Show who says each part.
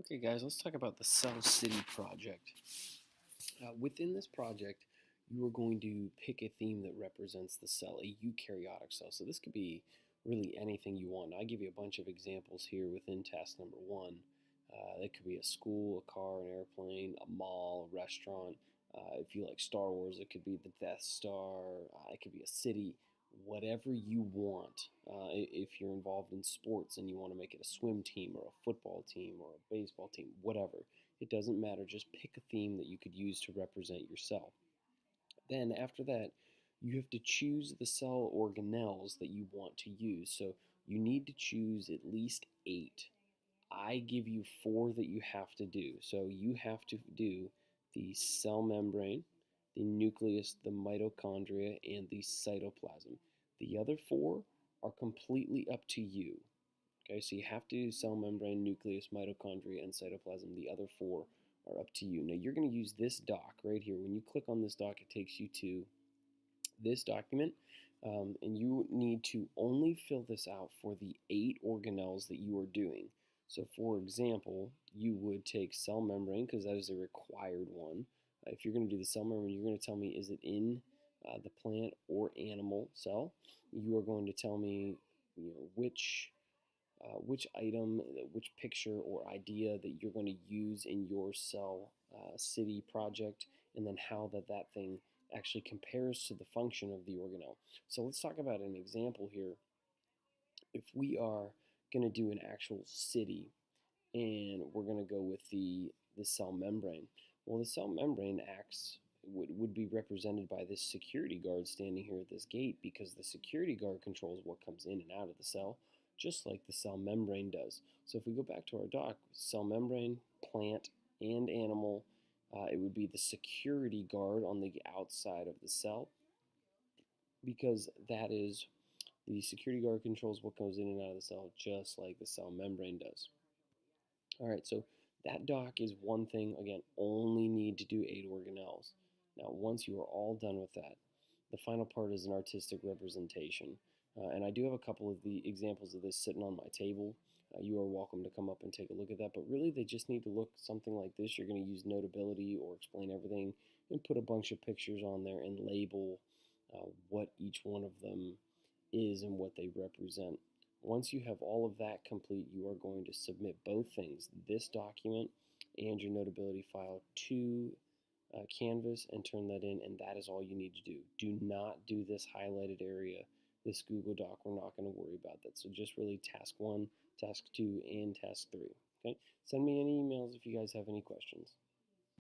Speaker 1: Okay, guys, let's talk about the Cell City project. Within this project, you are going to pick a theme that represents the cell, a eukaryotic cell. So this could be really anything you want. I give you a bunch of examples here within task number one. It could be a school, a car, an airplane, a mall, a restaurant. If you like Star Wars, it could be the Death Star. It could be a city. Whatever you want. If you're involved in sports and you want to make it a swim team or a football team or a baseball team, whatever. It doesn't matter. Just pick a theme that you could use to represent yourself. Then after that, you have to choose the cell organelles that you want to use. So you need to choose at least 8. I give you 4 that you have to do. So you have to do the cell membrane, the nucleus, the mitochondria, and the cytoplasm. The other 4 are completely up to you. Okay, so you have to do cell membrane, nucleus, mitochondria, and cytoplasm. The other 4 are up to you. Now you're going to use this doc right here. When you click on this doc, it takes you to this document, and you need to only fill this out for the 8 organelles that you are doing. So for example, you would take cell membrane because that is a required one. If you're going to do the cell membrane, you're going to tell me is it in the plant or animal cell. You are going to tell me which item, which picture or idea that you're going to use in your cell city project, and then how that thing actually compares to the function of the organelle. So let's talk about an example here. If we are going to do an actual city and we're going to go with the cell membrane, well, the cell membrane would be represented by this security guard standing here at this gate, because the security guard controls what comes in and out of the cell, just like the cell membrane does. So if we go back to our doc, cell membrane, plant, and animal, it would be the security guard on the outside of the cell, because that is the security guard controls what goes in and out of the cell, just like the cell membrane does. All right, so that doc is one thing. Again, only need to do 8 organelles. Now, once you are all done with that, the final part is an artistic representation. And I do have a couple of the examples of this sitting on my table. You are welcome to come up and take a look at that. But really, they just need to look something like this. You're going to use Notability or Explain Everything and put a bunch of pictures on there and label what each one of them is and what they represent. Once you have all of that complete, you are going to submit both things, this document and your Notability file, to Canvas and turn that in, and that is all you need to do. Do not do this highlighted area, this Google Doc. We're not going to worry about that. So just really task 1, task 2, and task 3. Okay? Send me any emails if you guys have any questions.